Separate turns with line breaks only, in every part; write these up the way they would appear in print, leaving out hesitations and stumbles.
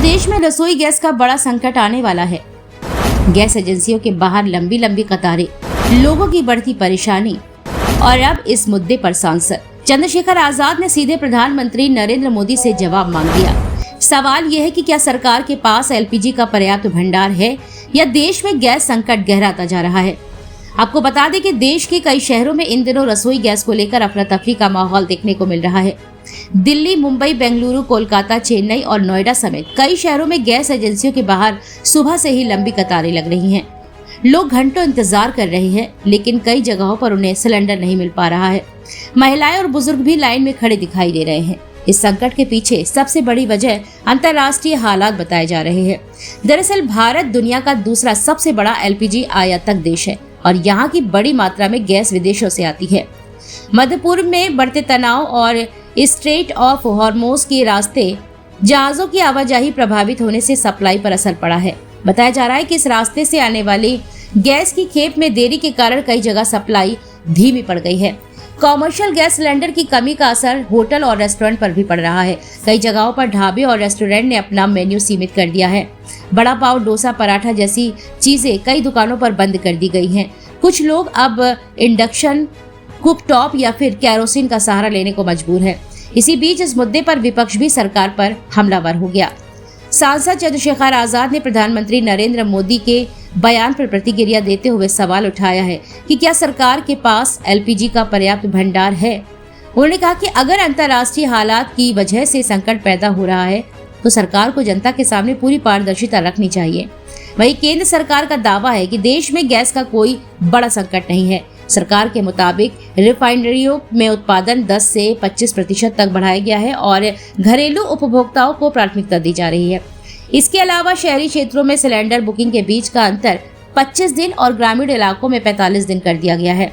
देश में रसोई गैस का बड़ा संकट आने वाला है। गैस एजेंसियों के बाहर लंबी लंबी कतारें, लोगों की बढ़ती परेशानी और अब इस मुद्दे पर सांसद चंद्रशेखर आजाद ने सीधे प्रधानमंत्री नरेंद्र मोदी से जवाब मांग दिया। सवाल यह है कि क्या सरकार के पास एलपीजी का पर्याप्त भंडार है या देश में गैस संकट गहराता जा रहा है। आपको बता दें कि देश के कई शहरों में इन दिनों रसोई गैस को लेकर अफरा तफरी का माहौल देखने को मिल रहा है। दिल्ली, मुंबई, बेंगलुरु, कोलकाता, चेन्नई और नोएडा समेत कई शहरों में गैस एजेंसियों के बाहर सुबह से ही लंबी कतारें लग रही हैं। लोग घंटों इंतजार कर रहे हैं, लेकिन कई जगहों पर उन्हें सिलेंडर नहीं मिल पा रहा है। महिलाएं और बुजुर्ग भी लाइन में खड़े दिखाई दे रहे हैं। इस संकट के पीछे सबसे बड़ी वजह अंतर्राष्ट्रीय हालात बताए जा रहे हैं। दरअसल भारत दुनिया का दूसरा सबसे बड़ा एलपीजी आयातक देश है और यहाँ की बड़ी मात्रा में गैस विदेशों से आती है। मध्य पूर्व में बढ़ते तनाव और स्ट्रेट ऑफ हॉर्मुज़ के रास्ते जहाजों की आवाजाही प्रभावित होने से सप्लाई पर असर पड़ा है। बताया जा रहा है कि इस रास्ते से आने वाली गैस की खेप में देरी के कारण कई जगह सप्लाई धीमी पड़ गई है। कॉमर्शियल गैस सिलेंडर की कमी का असर होटल और रेस्टोरेंट पर भी पड़ रहा है। कई जगहों पर ढाबे और रेस्टोरेंट ने अपना मेन्यू सीमित कर दिया है। बड़ा पाव, डोसा, पराठा जैसी चीजें कई दुकानों पर बंद कर दी गई हैं। कुछ लोग अब इंडक्शन कुकटॉप या फिर केरोसिन का सहारा लेने को मजबूर है। इसी बीच इस मुद्दे पर विपक्ष भी सरकार पर हमलावर हो गया। सांसद चंद्रशेखर आजाद ने प्रधानमंत्री नरेंद्र मोदी के बयान पर प्रतिक्रिया देते हुए सवाल उठाया है कि क्या सरकार के पास एलपीजी का पर्याप्त भंडार है। उन्होंने कहा कि अगर अंतर्राष्ट्रीय हालात की वजह से संकट पैदा हो रहा है तो सरकार को जनता के सामने पूरी पारदर्शिता रखनी चाहिए। वहीं केंद्र सरकार का दावा है कि देश में गैस का कोई बड़ा संकट नहीं है। सरकार के मुताबिक रिफाइनरियों में उत्पादन 10 से 25% तक बढ़ाया गया है और घरेलू उपभोक्ताओं को प्राथमिकता दी जा रही है। इसके अलावा शहरी क्षेत्रों में सिलेंडर बुकिंग के बीच का अंतर 25 दिन और ग्रामीण इलाकों में 45 दिन कर दिया गया है।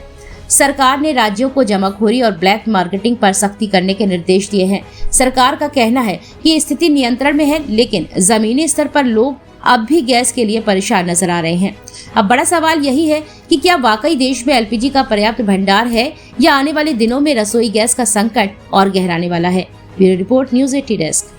सरकार ने राज्यों को जमाखोरी और ब्लैक मार्केटिंग पर सख्ती करने के निर्देश दिए हैं। सरकार का कहना है कि स्थिति नियंत्रण में है, लेकिन जमीनी स्तर पर लोग अब भी गैस के लिए परेशान नजर आ रहे हैं। अब बड़ा सवाल यही है कि क्या वाकई देश में एलपीजी का पर्याप्त भंडार है या आने वाले दिनों में रसोई गैस का संकट और गहराने वाला है। Bureau report, news 80 desk.